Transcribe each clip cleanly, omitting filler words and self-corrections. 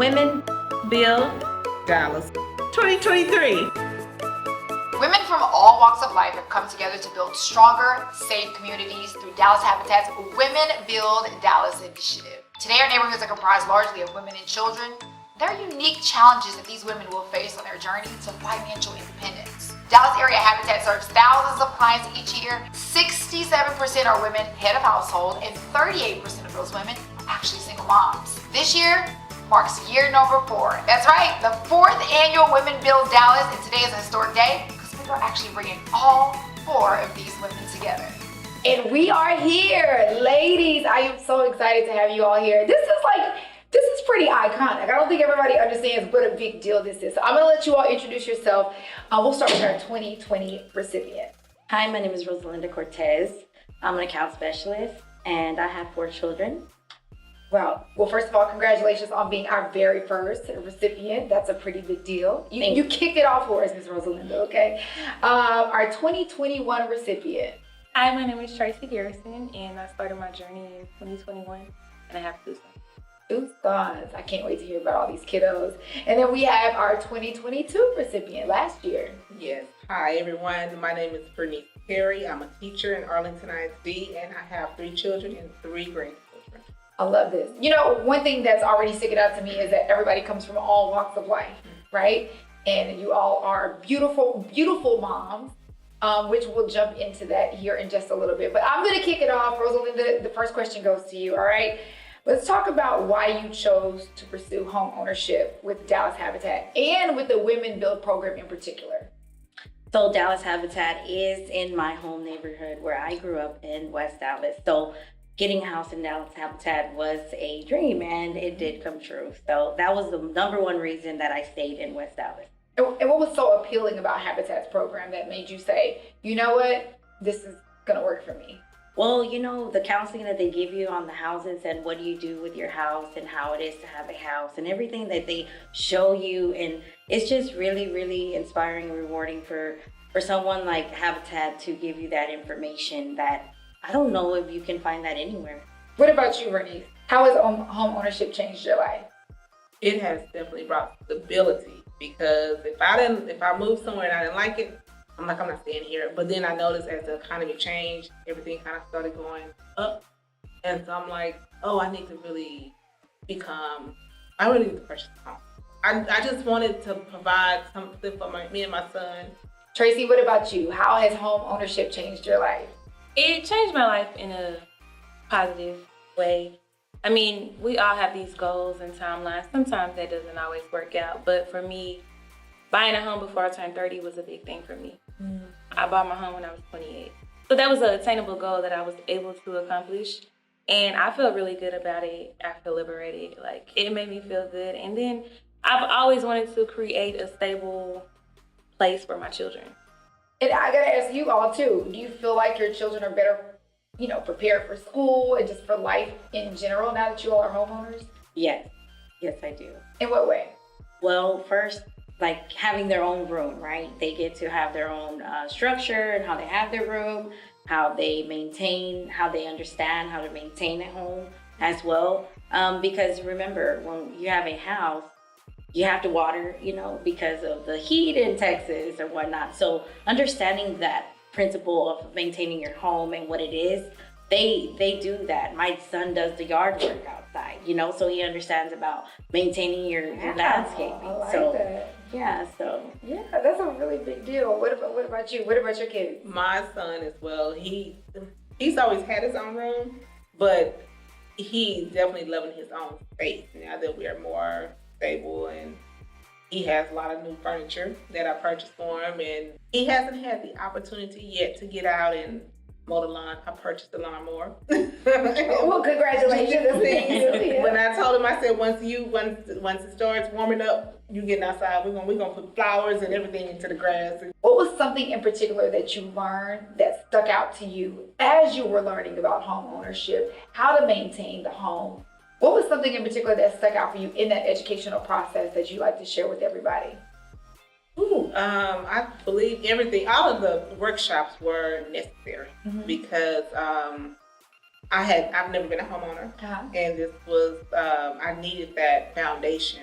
Women Build Dallas 2023. Women from all walks of life have come together to build stronger, safe communities through Dallas Habitat's Women Build Dallas initiative. Today, our neighborhoods are comprised largely of women and children. There are unique challenges that these women will face on their journey to financial independence. Dallas Area Habitat serves thousands of clients each year. 67% are women head of household, and 38% of those women are actually single moms. This year marks year number 4. That's right, the 4th annual Women Build Dallas, and today is a historic day because we are actually bringing all 4 of these women together. And we are here, ladies. I am so excited to have you all here. This is pretty iconic. I don't think everybody understands what a big deal this is. So I'm gonna let you all introduce yourself. We'll start with our 2020 recipient. Hi, my name is Rosalinda Cortez. I'm an account specialist and I have 4 children. Wow. Well, first of all, congratulations on being our very first recipient. That's a pretty big deal. You kicked it off for us, Ms. Rosalinda, okay? Our 2021 recipient. Hi, my name is Tracy Garrison, and I started my journey in 2021, and I have 2 sons. 2 sons. I can't wait to hear about all these kiddos. And then we have our 2022 recipient last year. Yes. Hi, everyone. My name is Bernice Perry. I'm a teacher in Arlington ISD, and I have 3 children and 3 grandchildren. I love this. You know, one thing that's already sticking out to me is that everybody comes from all walks of life, right? And you all are beautiful, beautiful moms, which we'll jump into that here in just a little bit. But I'm going to kick it off. Rosalinda, the first question goes to you, all right? Let's talk about why you chose to pursue home ownership with Dallas Habitat and with the Women Build program in particular. So Dallas Habitat is in my home neighborhood where I grew up in West Dallas. So getting a house in Dallas Habitat was a dream and it did come true. So that was the #1 reason that I stayed in West Dallas. And what was so appealing about Habitat's program that made you say, you know what, this is gonna work for me? Well, you know, the counseling that they give you on the houses and what do you do with your house and how it is to have a house and everything that they show you. And it's just really, really inspiring and rewarding for someone like Habitat to give you that information that I don't know if you can find that anywhere. What about you, Bernice? How has home ownership changed your life? It has definitely brought stability because if I moved somewhere and I didn't like it, I'm not staying here. But then I noticed as the economy changed, everything kind of started going up. And so I'm like, oh, I need to really need to purchase a home. I just wanted to provide something for me and my son. Tracy, what about you? How has home ownership changed your life? It changed my life in a positive way. I mean, we all have these goals and timelines. Sometimes that doesn't always work out. But for me, buying a home before I turned 30 was a big thing for me. I bought my home when I was 28. So that was an attainable goal that I was able to accomplish. And I feel really good about it. I feel liberated. Like, it made me feel good. And then I've always wanted to create a stable place for my children. And I gotta ask you all too, do you feel like your children are better, prepared for school and just for life in general now that you all are homeowners? Yes, I do. In what way? Well, first, like having their own room, right? They get to have their own structure and how they have their room, how they understand how to maintain at home as well. Because remember, when you have a house, you have to water, because of the heat in Texas or whatnot. So understanding that principle of maintaining your home and what it is, they do that. My son does the yard work outside, so he understands about maintaining your landscaping. I like so that. Yeah, that's a really big deal. What about you? What about your kids? My son as well. He's always had his own room, but he's definitely loving his own space now that we are more stable, and he has a lot of new furniture that I purchased for him, and he hasn't had the opportunity yet to get out and mow the lawn. I purchased the lawnmower. Well, congratulations. When I told him, I said, once it starts warming up, you getting outside. We're gonna put flowers and everything into the grass. What was something in particular that you learned that stuck out to you as you were learning about home ownership, how to maintain the home? What was something in particular that stuck out for you in that educational process that you like to share with everybody? I believe all of the workshops were necessary because I've never been a homeowner, and this was I needed that foundation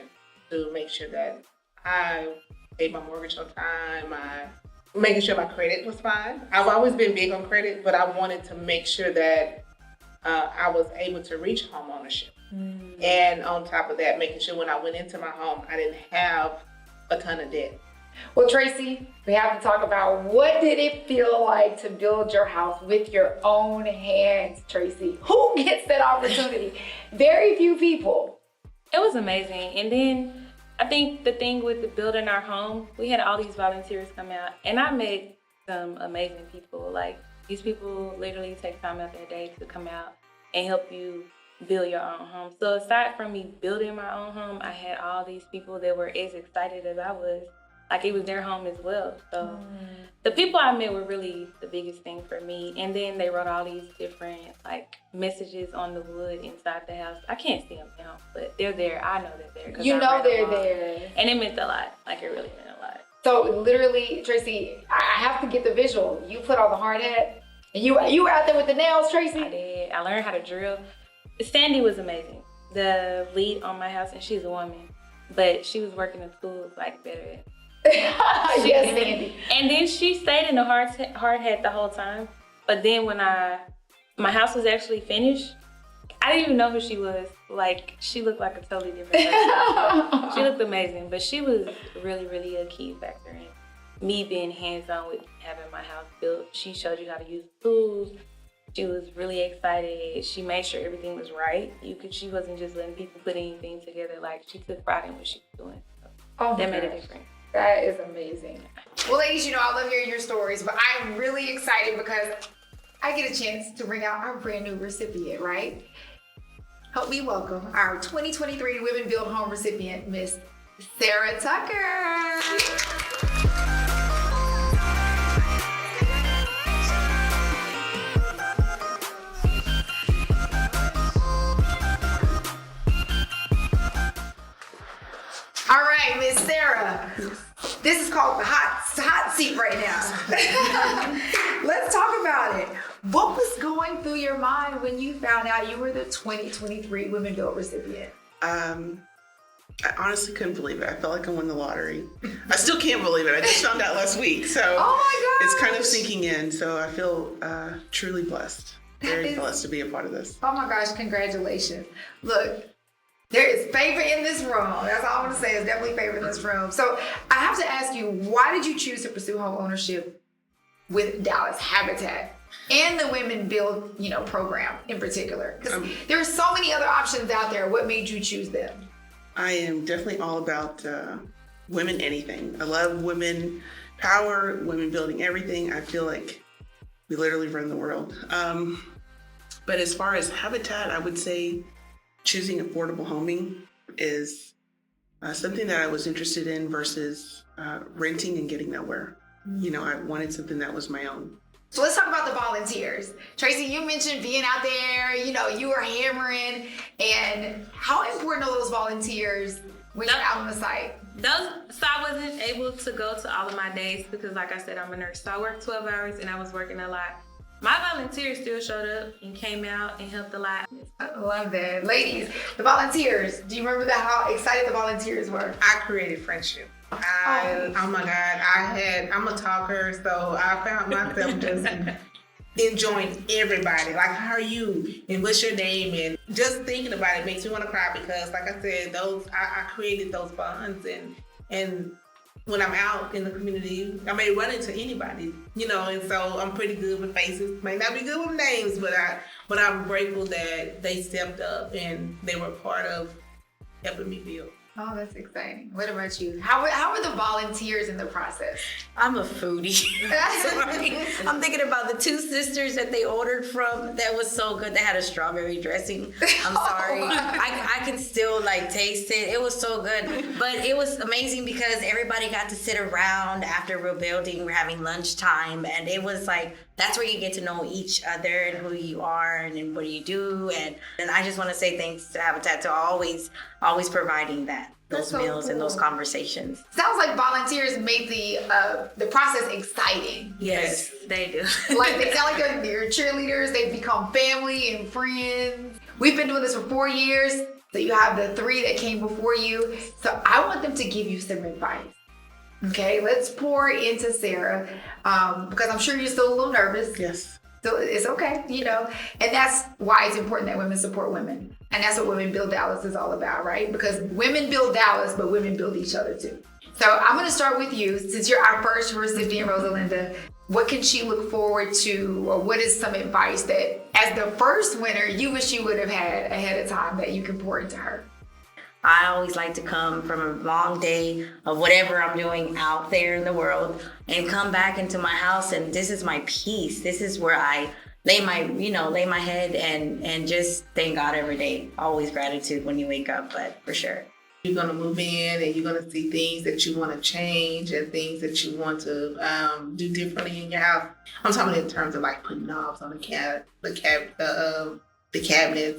to make sure that I paid my mortgage on time, making sure my credit was fine. I've always been big on credit, but I wanted to make sure that I was able to reach home ownership. And on top of that, making sure when I went into my home, I didn't have a ton of debt. Well, Tracy, we have to talk about what did it feel like to build your house with your own hands, Tracy? Who gets that opportunity? Very few people. It was amazing. And then I think the thing with the building our home, we had all these volunteers come out, and I met some amazing people. Like, these people literally take time out their day to come out and help you build your own home. So aside from me building my own home, I had all these people that were as excited as I was. Like, it was their home as well. So the people I met were really the biggest thing for me. And then they wrote all these different like messages on the wood inside the house. I can't see them now, but they're there. I know they're there. You know they're there. And it meant a lot. Like, it really meant a lot. So literally, Tracy, I have to get the visual. You put on the hard hat, and you were out there with the nails, Tracy? I did. I learned how to drill. Sandy was amazing. The lead on my house, and she's a woman, but she was working the tools like better. Yes, Sandy. And then she stayed in the hard hat the whole time. But then when my house was actually finished, I didn't even know who she was. Like, she looked like a totally different person. She looked amazing, but she was really, really a key factor in me being hands-on with having my house built. She showed you how to use tools. She was really excited. She made sure everything was right. She wasn't just letting people put anything together. Like, she took pride in what she was doing. So that made a difference. That is amazing. Well, ladies, you know, I love hearing your stories, but I'm really excited because I get a chance to bring out our brand new recipient, right? Help me welcome our 2023 Women Build Home recipient, Miss Sarah Tucker. All right, Miss Sarah. This is called the hot seat right now. Let's talk about it. What was going through your mind when you found out you were the 2023 Women Build recipient? I honestly couldn't believe it. I felt like I won the lottery. I still can't believe it. I just found out last week, so it's kind of sinking in. So I feel truly blessed, very blessed to be a part of this. Oh my gosh, congratulations. Look, there is favor in this room. That's all I'm gonna say, is definitely favor in this room. So I have to ask you, why did you choose to pursue home ownership with Dallas Habitat and the Women Build, program in particular? Because there are so many other options out there. What made you choose them? I am definitely all about women anything. I love women power, women building everything. I feel like we literally run the world. But as far as Habitat, I would say choosing affordable homing is something that I was interested in versus renting and getting nowhere. I wanted something that was my own. So let's talk about the volunteers. Tracy, you mentioned being out there, you were hammering, and how important are those volunteers when you're out on the site? So I wasn't able to go to all of my days because, like I said, I'm a nurse. So I worked 12 hours and I was working a lot. My volunteers still showed up and came out and helped a lot. I love that. Ladies, the volunteers, do you remember how excited the volunteers were? I created friendship. Oh my God, I'm a talker, so I found myself just enjoying everybody. Like, how are you? And what's your name? And just thinking about it makes me want to cry because, like I said, I created those bonds, and when I'm out in the community, I may run into anybody, and so I'm pretty good with faces. May not be good with names, but I'm grateful that they stepped up and they were part of helping me build. Oh, that's exciting. What about you? How were the volunteers in the process? I'm a foodie. So I'm thinking about the two sisters that they ordered from. That was so good. They had a strawberry dressing. I'm sorry. I can still taste it. It was so good. But it was amazing because everybody got to sit around after we're building. We're having lunchtime. And it was that's where you get to know each other and who you are and what you do. And I just want to say thanks to Habitat to always providing those meals and those conversations. Sounds like volunteers made the process exciting. Yes, they do. They sound like they're cheerleaders. They've become family and friends. We've been doing this for 4 years. So you have the 3 that came before you. So I want them to give you some advice. Okay, let's pour into Sarah because I'm sure you're still a little nervous. Yes. So it's okay, and that's why it's important that women support women. And that's what Women Build Dallas is all about, right? Because women build Dallas, but women build each other too. So I'm going to start with you. Since you're our first recipient, Rosalinda, what can she look forward to, or what is some advice that, as the first winner, you wish you would have had ahead of time that you can pour into her? I always like to come from a long day of whatever I'm doing out there in the world and come back into my house, and this is my peace. This is where I lay my head and just thank God every day. Always gratitude when you wake up, but for sure. You're going to move in and you're going to see things that you want to change and things that you want to do differently in your house. I'm talking in terms of like putting knobs on the cabinets,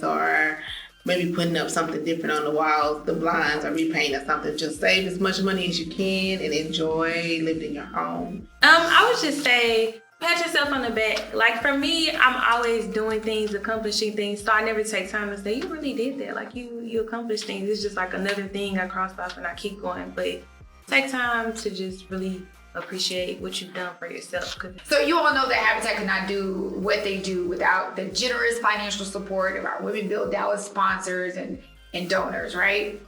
or maybe putting up something different on the walls, the blinds, or repainting or something. Just save as much money as you can and enjoy living in your home. I would just say, pat yourself on the back. Like for me, I'm always doing things, accomplishing things, so I never take time to say, you really did that. Like you accomplished things. It's just like another thing I crossed off and I keep going. But take time to just really appreciate what you've done for yourself. So you all know that Habitat could not do what they do without the generous financial support of our Women Build Dallas sponsors and donors, right?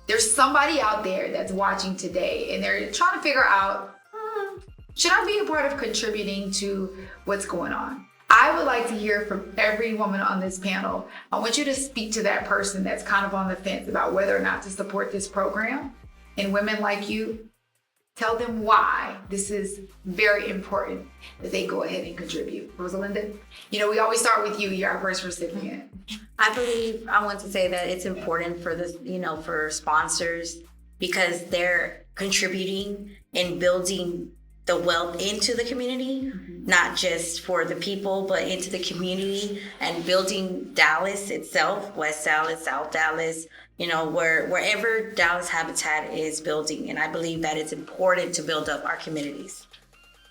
There's somebody out there that's watching today and they're trying to figure out, should I be a part of contributing to what's going on? I would like to hear from every woman on this panel. I want you to speak to that person that's kind of on the fence about whether or not to support this program. And women like you, tell them why this is very important that they go ahead and contribute. Rosalinda, we always start with you. You're our first recipient. I want to say that it's important for this, for sponsors, because they're contributing and building the wealth into the community, not just for the people, but into the community and building Dallas itself, West Dallas, South Dallas, wherever Dallas Habitat is building. And I believe that it's important to build up our communities.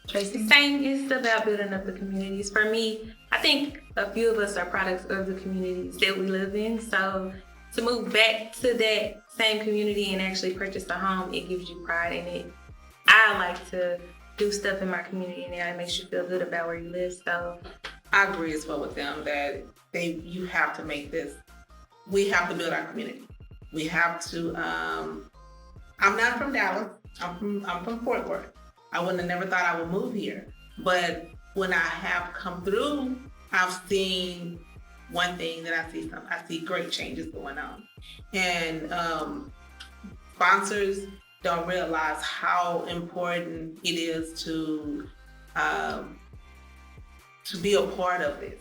Tracy? Same, it's about building up the communities. For me, I think a few of us are products of the communities that we live in. So to move back to that same community and actually purchase a home, it gives you pride in it. I like to do stuff in my community and it makes you feel good about where you live. So I agree as well with them that you have to make this. We have to build our community. We have to. I'm not from Dallas. I'm from Fort Worth. I wouldn't have never thought I would move here. But when I have come through, I've seen one thing that I see great changes going on, and sponsors don't realize how important it is to be a part of this,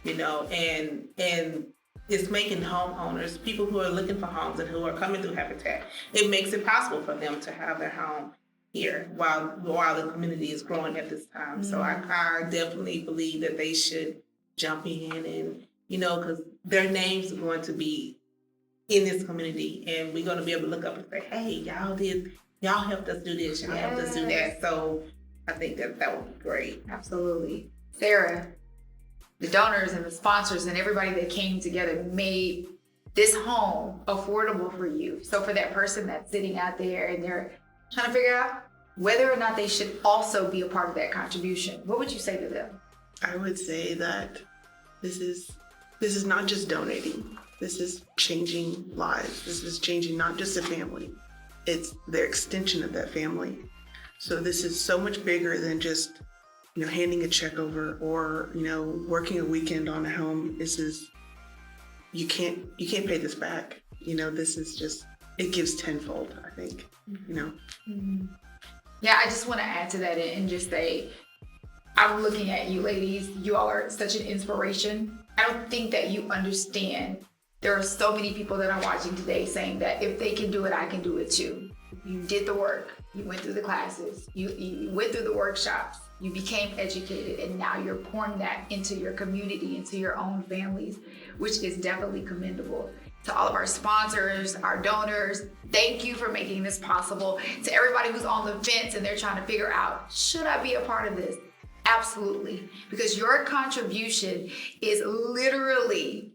and it's making homeowners, people who are looking for homes and who are coming through Habitat, it makes it possible for them to have their home here while the community is growing at this time. So I definitely believe that they should jump in and, because their names are going to be in this community, and we're going to be able to look up and say, hey, y'all helped us do this, y'all helped us do that. So I think that would be great. Absolutely. Sarah, the donors and the sponsors and everybody that came together made this home affordable for you. So for that person that's sitting out there and they're trying to figure out whether or not they should also be a part of that contribution, what would you say to them? I would say that this is not just donating. This is changing lives. This is changing not just a family. It's their extension of that family. So this is so much bigger than just, handing a check over or, working a weekend on a home. You can't pay this back. This is just, it gives tenfold, I think, Yeah, I just want to add to that and just say, I'm looking at you ladies. You all are such an inspiration. I don't think that you understand. There are so many people that are watching today saying that if they can do it, I can do it too. You did the work. You went through the classes. You went through the workshops. You became educated, and now you're pouring that into your community, into your own families, which is definitely commendable. To all of our sponsors, our donors, thank you for making this possible. To everybody who's on the fence and they're trying to figure out, should I be a part of this? Absolutely, because your contribution is literally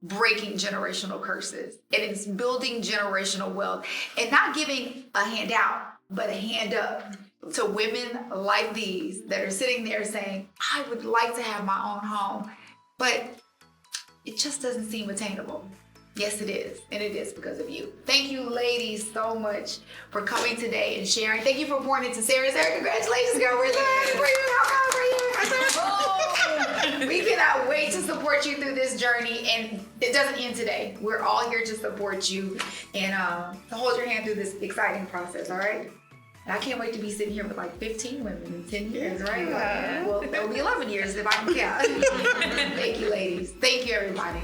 breaking generational curses, and it's building generational wealth, and not giving a handout, but a hand up to women like these that are sitting there saying, I would like to have my own home, but it just doesn't seem attainable. Yes, it is. And it is because of you. Thank you, ladies, so much for coming today and sharing. Thank you for pouring into Sarah. Sarah, congratulations, girl. We're glad for you. We cannot wait to support you through this journey. And it doesn't end today. We're all here to support you and to hold your hand through this exciting process, all right? And I can't wait to be sitting here with like 15 women in 10 years, right? Yeah. Well, it'll be 11 years if I can count. Thank you, ladies. Thank you, everybody.